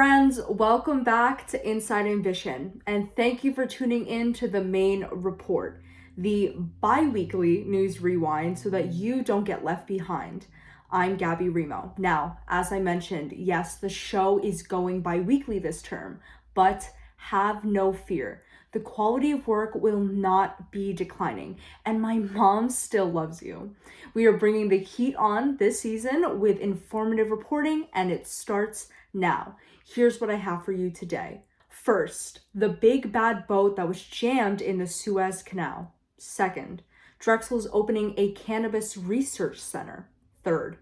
Friends, welcome back to Inside Ambition, and thank you for tuning in to the main report, the bi-weekly news rewind so that you don't get left behind. I'm Gabby Remo. Now, as I mentioned, yes, the show is going bi-weekly this term, but have no fear. The quality of work will not be declining, and my mom still loves you. We are bringing the heat on this season with informative reporting, and it starts now. Here's what I have for you today. First, the big bad boat that was jammed in the Suez Canal. Second, Drexel's opening a cannabis research center. Third,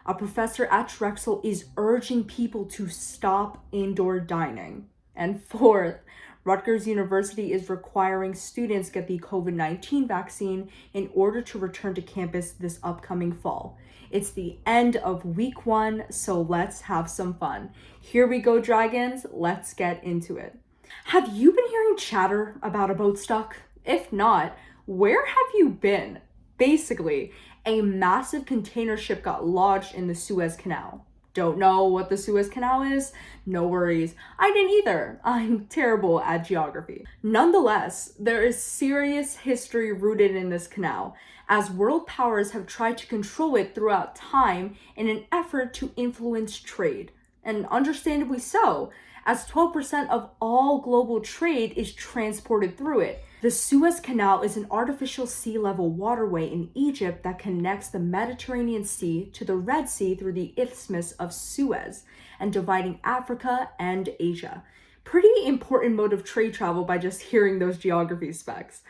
a professor at Drexel is urging people to stop indoor dining. And fourth, Rutgers University is requiring students get the COVID-19 vaccine in order to return to campus this upcoming fall. It's the end of week 1, so let's have some fun. Here we go, dragons. Let's get into it. Have you been hearing chatter about a boat stuck? If not, where have you been? Basically, a massive container ship got lodged in the Suez Canal. Don't know what the Suez Canal is? No worries. I didn't either. I'm terrible at geography. Nonetheless, there is serious history rooted in this canal, as world powers have tried to control it throughout time in an effort to influence trade. And understandably so, as 12% of all global trade is transported through it. The Suez Canal is an artificial sea level waterway in Egypt that connects the Mediterranean Sea to the Red Sea through the Isthmus of Suez and dividing Africa and Asia. Pretty important mode of trade travel by just hearing those geography specs.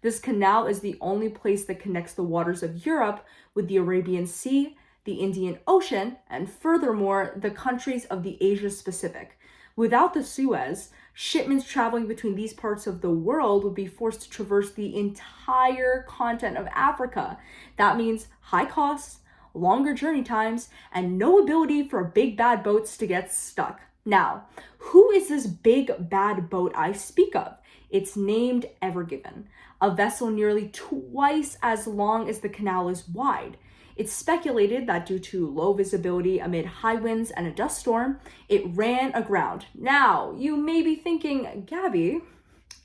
This canal is the only place that connects the waters of Europe with the Arabian Sea, the Indian Ocean, and furthermore, the countries of the Asia Pacific. Without the Suez, shipments traveling between these parts of the world would be forced to traverse the entire continent of Africa. That means high costs, longer journey times, and no ability for big bad boats to get stuck. Now, who is this big bad boat I speak of? It's named Ever Given, a vessel nearly twice as long as the canal is wide. It's speculated that due to low visibility amid high winds and a dust storm, it ran aground. Now, you may be thinking, Gabby,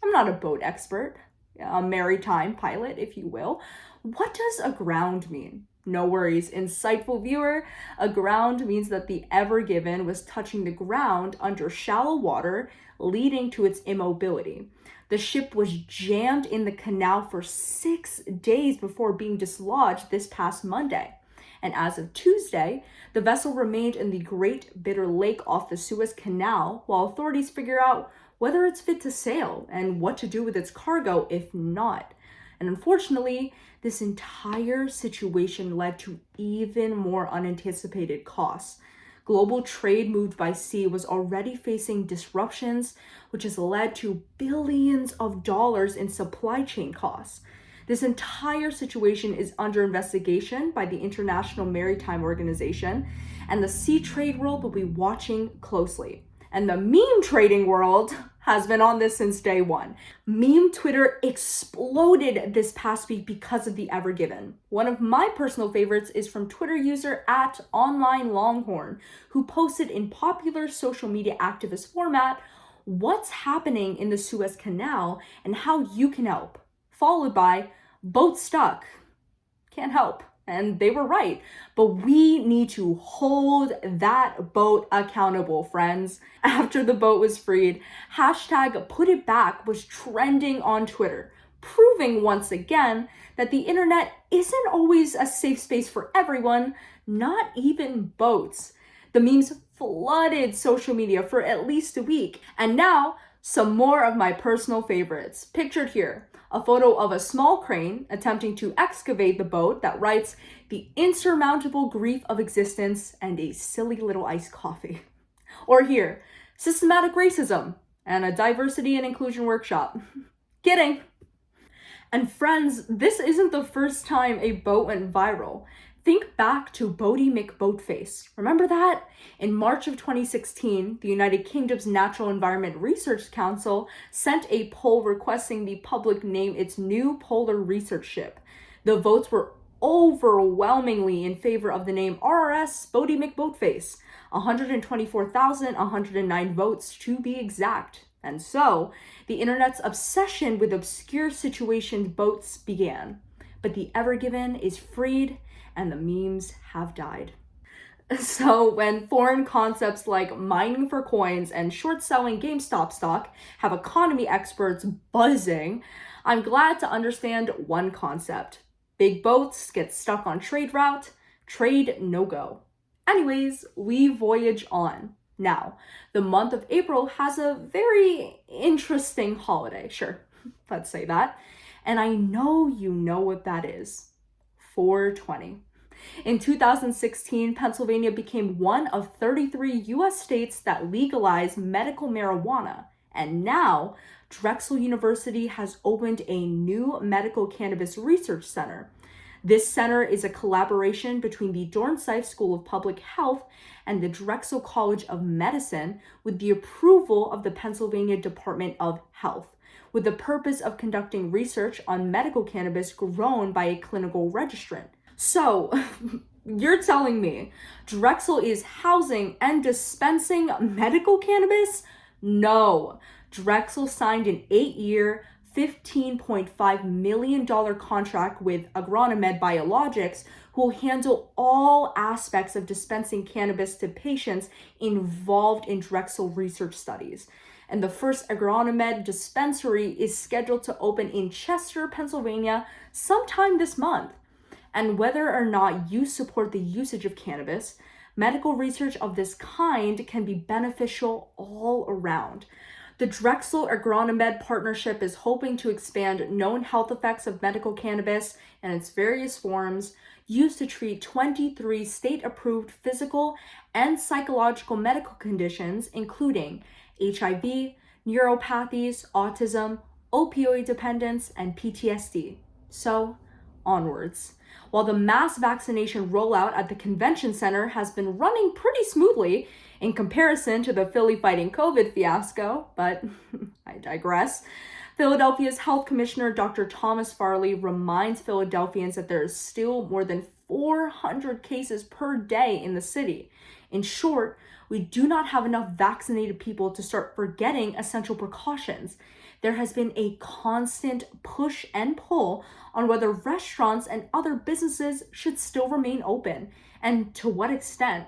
I'm not a boat expert, a maritime pilot, if you will. What does aground mean? No worries, insightful viewer. Aground means that the Ever Given was touching the ground under shallow water, leading to its immobility. The ship was jammed in the canal for 6 days before being dislodged this past Monday. And as of Tuesday, the vessel remained in the Great Bitter Lake off the Suez Canal while authorities figure out whether it's fit to sail and what to do with its cargo if not. And unfortunately, this entire situation led to even more unanticipated costs. Global trade moved by sea was already facing disruptions, which has led to billions of dollars in supply chain costs. This entire situation is under investigation by the International Maritime Organization, and the sea trade world will be watching closely. And the meme trading world has been on this since day one. Meme Twitter exploded this past week because of the Ever Given. One of my personal favorites is from Twitter user @OnlineLonghorn, who posted in popular social media activist format what's happening in the Suez Canal and how you can help, followed by boat stuck. Can't help. And they were right. But we need to hold that boat accountable, friends. After the boat was freed, #PutItBack was trending on Twitter, proving once again that the internet isn't always a safe space for everyone, not even boats. The memes flooded social media for at least a week. And now, some more of my personal favorites. Pictured here, a photo of a small crane attempting to excavate the boat that writes, "The insurmountable grief of existence and a silly little iced coffee." Or here, systematic racism and a diversity and inclusion workshop. Kidding. And friends, this isn't the first time a boat went viral. Think back to Boaty McBoatface. Remember that? In March of 2016, the United Kingdom's Natural Environment Research Council sent a poll requesting the public name its new polar research ship. The votes were overwhelmingly in favor of the name RRS Boaty McBoatface, 124,109 votes to be exact. And so, the internet's obsession with obscure situation votes began. But the Ever Given is freed, and the memes have died. So when foreign concepts like mining for coins and short-selling GameStop stock have economy experts buzzing, I'm glad to understand one concept. Big boats get stuck on trade route, trade no-go. Anyways, we voyage on. Now, the month of April has a very interesting holiday, sure, let's say that. And I know you know what that is. 420. In 2016, Pennsylvania became one of 33 US states that legalized medical marijuana. And now, Drexel University has opened a new medical cannabis research center. This center is a collaboration between the Dornsife School of Public Health and the Drexel College of Medicine with the approval of the Pennsylvania Department of Health, with the purpose of conducting research on medical cannabis grown by a clinical registrant. So, you're telling me Drexel is housing and dispensing medical cannabis? No. Drexel signed an 8-year, $15.5 million contract with Agronomed Biologics, who will handle all aspects of dispensing cannabis to patients involved in Drexel research studies. And the first Agronomed dispensary is scheduled to open in Chester, Pennsylvania sometime this month. And whether or not you support the usage of cannabis, medical research of this kind can be beneficial all around. The Drexel Agronomed partnership is hoping to expand known health effects of medical cannabis and its various forms used to treat 23 state-approved physical and psychological medical conditions, including HIV, neuropathies, autism, opioid dependence, and PTSD. So, onwards. While the mass vaccination rollout at the convention center has been running pretty smoothly in comparison to the Philly fighting COVID fiasco, but I digress, Philadelphia's Health Commissioner Dr. Thomas Farley reminds Philadelphians that there is still more than 400 cases per day in the city. In short, we do not have enough vaccinated people to start forgetting essential precautions. There has been a constant push and pull on whether restaurants and other businesses should still remain open, and to what extent.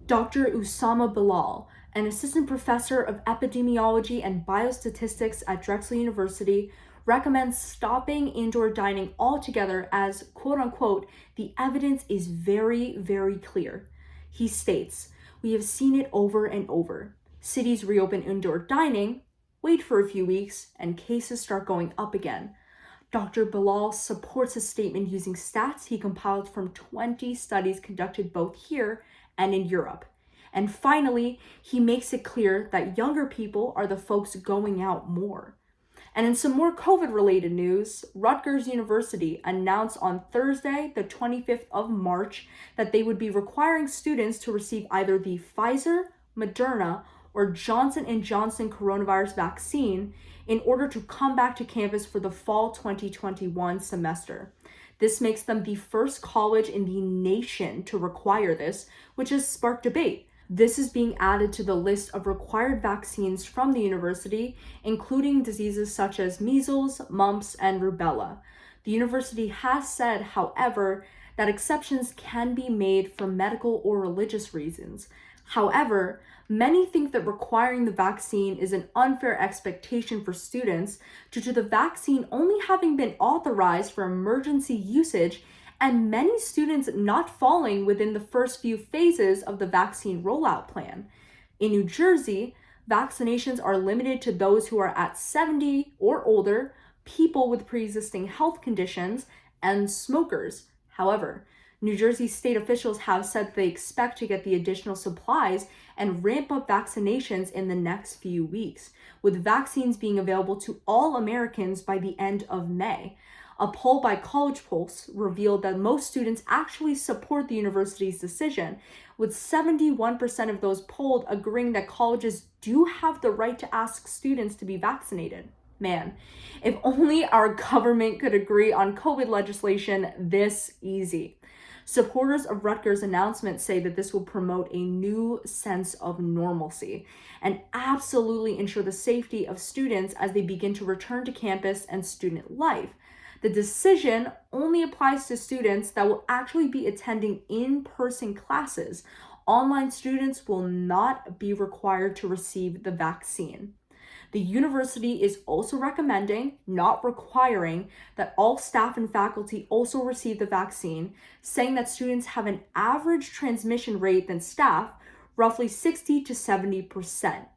Dr. Usama Bilal, an assistant professor of epidemiology and biostatistics at Drexel University, recommends stopping indoor dining altogether as, quote-unquote, the evidence is very, very clear. He states, "We have seen it over and over. Cities reopen indoor dining, wait for a few weeks, and cases start going up again." Dr. Bilal supports his statement using stats he compiled from 20 studies conducted both here and in Europe. And finally, he makes it clear that younger people are the folks going out more. And in some more COVID-related news, Rutgers University announced on Thursday, the 25th of March, that they would be requiring students to receive either the Pfizer, Moderna, or Johnson & Johnson coronavirus vaccine in order to come back to campus for the fall 2021 semester. This makes them the first college in the nation to require this, which has sparked debate. This is being added to the list of required vaccines from the university, including diseases such as measles, mumps, and rubella. The university has said, however, that exceptions can be made for medical or religious reasons. However, many think that requiring the vaccine is an unfair expectation for students due to the vaccine only having been authorized for emergency usage and many students not falling within the first few phases of the vaccine rollout plan. In New Jersey, vaccinations are limited to those who are at 70 or older, people with pre-existing health conditions, and smokers. However, New Jersey state officials have said they expect to get the additional supplies and ramp up vaccinations in the next few weeks, with vaccines being available to all Americans by the end of May. A poll by College Pulse revealed that most students actually support the university's decision, with 71% of those polled agreeing that colleges do have the right to ask students to be vaccinated. Man, if only our government could agree on COVID legislation this easy. Supporters of Rutgers' announcement say that this will promote a new sense of normalcy and absolutely ensure the safety of students as they begin to return to campus and student life. The decision only applies to students that will actually be attending in-person classes. Online students will not be required to receive the vaccine. The university is also recommending, not requiring, that all staff and faculty also receive the vaccine, saying that students have an average transmission rate than staff, roughly 60 to 70%.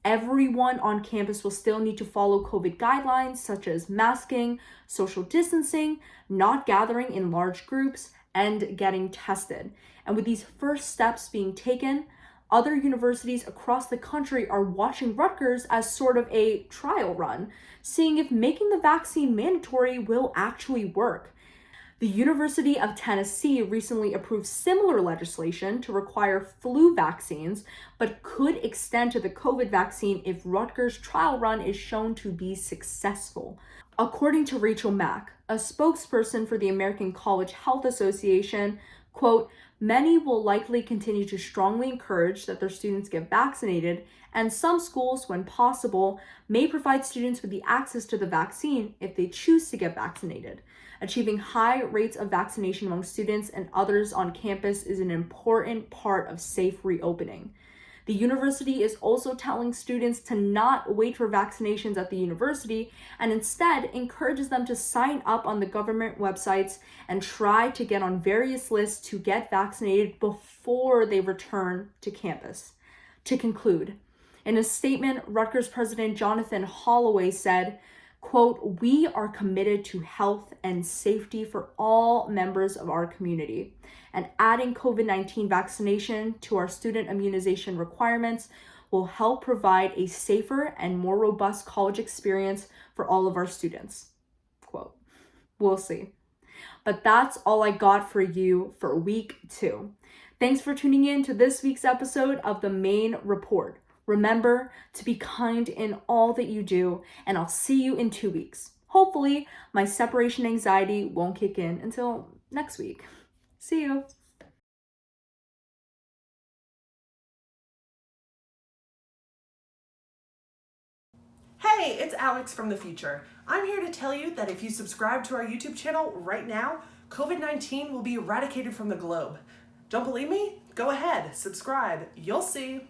Everyone on campus will still need to follow COVID guidelines such as masking, social distancing, not gathering in large groups, and getting tested. And with these first steps being taken, other universities across the country are watching Rutgers as sort of a trial run, seeing if making the vaccine mandatory will actually work. The University of Tennessee recently approved similar legislation to require flu vaccines, but could extend to the COVID vaccine if Rutgers' trial run is shown to be successful. According to Rachel Mack, a spokesperson for the American College Health Association, quote, "Many will likely continue to strongly encourage that their students get vaccinated, and some schools, when possible, may provide students with the access to the vaccine if they choose to get vaccinated. Achieving high rates of vaccination among students and others on campus is an important part of safe reopening." The university is also telling students to not wait for vaccinations at the university and instead encourages them to sign up on the government websites and try to get on various lists to get vaccinated before they return to campus. To conclude, in a statement, Rutgers President Jonathan Holloway said, quote, "We are committed to health and safety for all members of our community, and adding COVID-19 vaccination to our student immunization requirements will help provide a safer and more robust college experience for all of our students." Quote. We'll see. But that's all I got for you for week 2. Thanks for tuning in to this week's episode of The Main Report. Remember to be kind in all that you do, and I'll see you in 2 weeks. Hopefully, my separation anxiety won't kick in until next week. See you. Hey, it's Alex from the future. I'm here to tell you that if you subscribe to our YouTube channel right now, COVID-19 will be eradicated from the globe. Don't believe me? Go ahead, subscribe. You'll see.